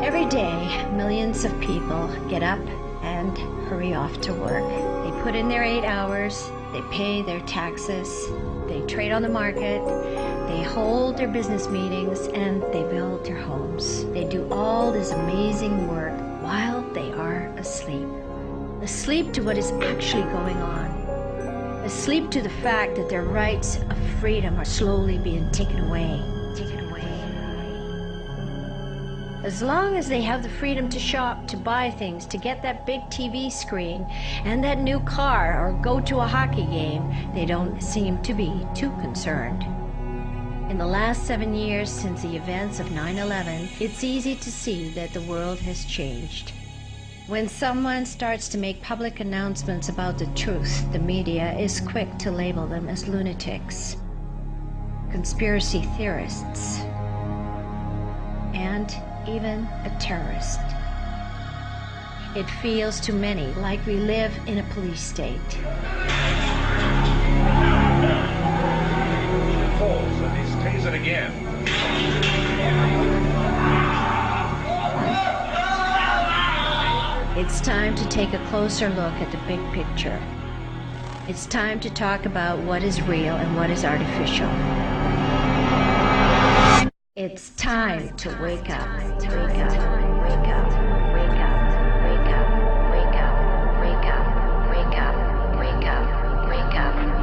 Every day, millions of people get up and hurry off to work. They put in their 8 hours, they pay their taxes, they trade on the market, they hold their business meetings, and they build their homes. They do all this amazing work while they are asleep. Asleep to what is actually going on. Asleep to the fact that their rights of freedom are slowly being taken away. As long as they have the freedom to shop, to buy things, to get that big TV screen and that new car or go to a hockey game, they don't seem to be too concerned. In the last 7 years since the events of 9/11, it's easy to see that the world has changed. When someone starts to make public announcements about the truth, the media is quick to label them as lunatics, conspiracy theorists, and even a terrorist. It feels to many like we live in a police state. Falls and he stays it again. It's time to take a closer look at the big picture. It's time to talk about what is real and what is artificial. It's time to wake up. Wake up, wake up, wake up, wake up, wake up, wake up, wake up, wake up, wake up, wake up,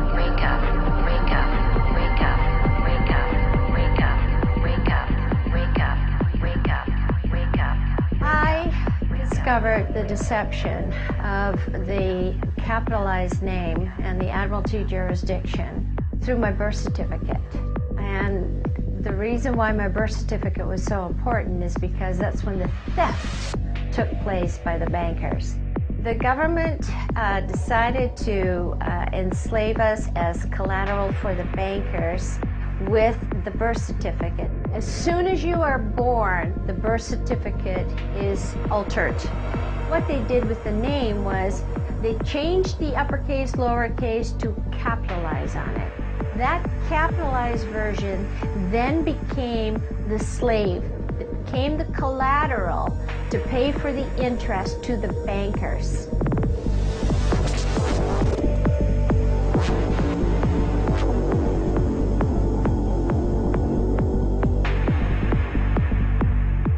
wake up, wake up, wake up, wake up, wake up, wake up, wake up, wake up, wake up. I discovered the deception of the capitalized name and the Admiralty jurisdiction through my birth certificate. And the reason why my birth certificate was so important is because that's when the theft took place by the bankers. The government decided to enslave us as collateral for the bankers with the birth certificate. As soon as you are born, the birth certificate is altered. What they did with the name was they changed the uppercase, lowercase to capitalize on it. That capitalized version then became the slave. It became the collateral to pay for the interest to the bankers.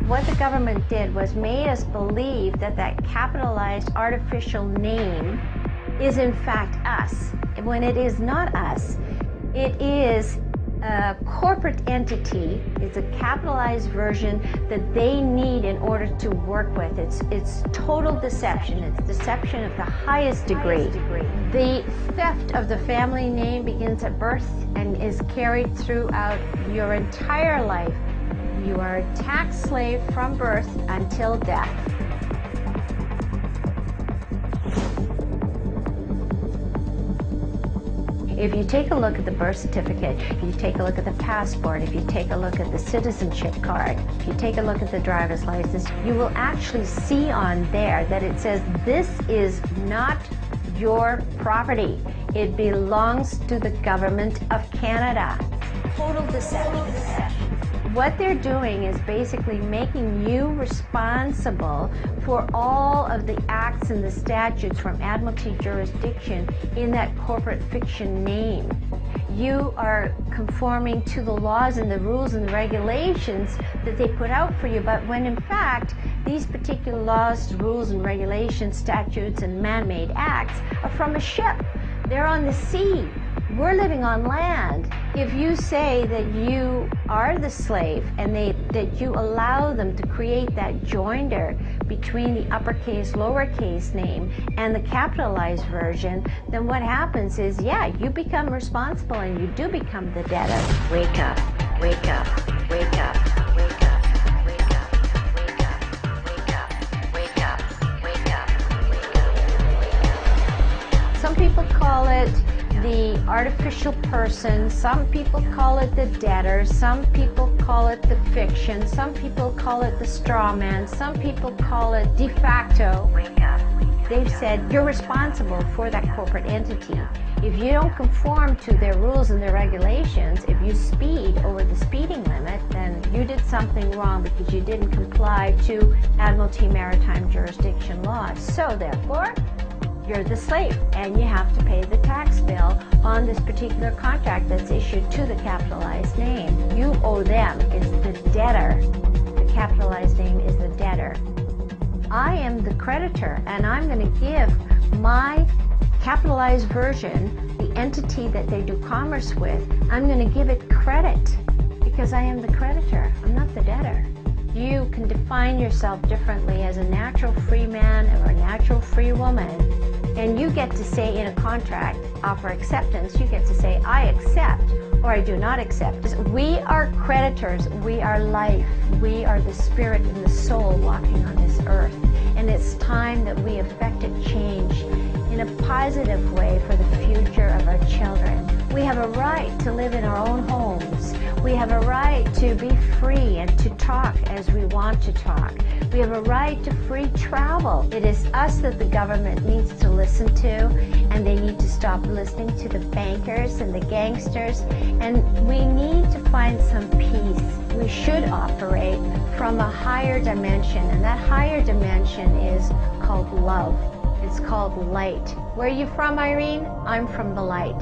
What the government did was made us believe that that capitalized artificial name is in fact us, when it is not us. It is a corporate entity. It's a capitalized version that they need in order to work with. It's total deception. It's deception of the highest degree. The theft of the family name begins at birth and is carried throughout your entire life. You are a tax slave from birth until death. If you take a look at the birth certificate, if you take a look at the passport, if you take a look at the citizenship card, if you take a look at the driver's license, you will actually see on there that it says this is not your property. It belongs to the government of Canada. Total deception. What they're doing is basically making you responsible for all of the acts and the statutes from Admiralty jurisdiction in that corporate fiction name. You are conforming to the laws and the rules and the regulations that they put out for you, but when in fact these particular laws, rules and regulations, statutes and man-made acts are from a ship. They're on the sea. We're living on land. If you say that you are the slave and that you allow them to create that joinder between the uppercase, lowercase name and the capitalized version, then what happens is, yeah, you become responsible and you do become the debtor. Wake up, wake up, wake up, wake up, wake up, wake up, wake up, wake up, wake up, wake up. Some people call it the artificial person, some people call it the debtor, some people call it the fiction, some people call it the straw man, some people call it de facto. They've said you're responsible for that corporate entity. If you don't conform to their rules and their regulations, if you speed over the speeding limit, then you did something wrong because you didn't comply to Admiralty Maritime jurisdiction laws. So therefore, you're the slave and you have to pay the tax bill on this particular contract that's issued to the capitalized name. You owe them. It's the debtor. The capitalized name is the debtor. I am the creditor, and I'm going to give my capitalized version, the entity that they do commerce with, I'm going to give it credit because I am the creditor. I'm not the debtor. You can define yourself differently as a natural free man or a natural free woman, and you get to say in a contract, offer acceptance, you get to say, I accept or I do not accept. We are creditors. We are life. We are the spirit and the soul walking on this earth. And it's time that we effected change in a positive way for the future of our children. We have a right to live in our own homes. We have a right to be free and to talk as we want to talk. We have a right to free travel. It is us that the government needs to listen to, and they need to stop listening to the bankers and the gangsters, and we need to find some peace. We should operate from a higher dimension, and that higher dimension is called love. It's called light. Where are you from, Irene? I'm from the light.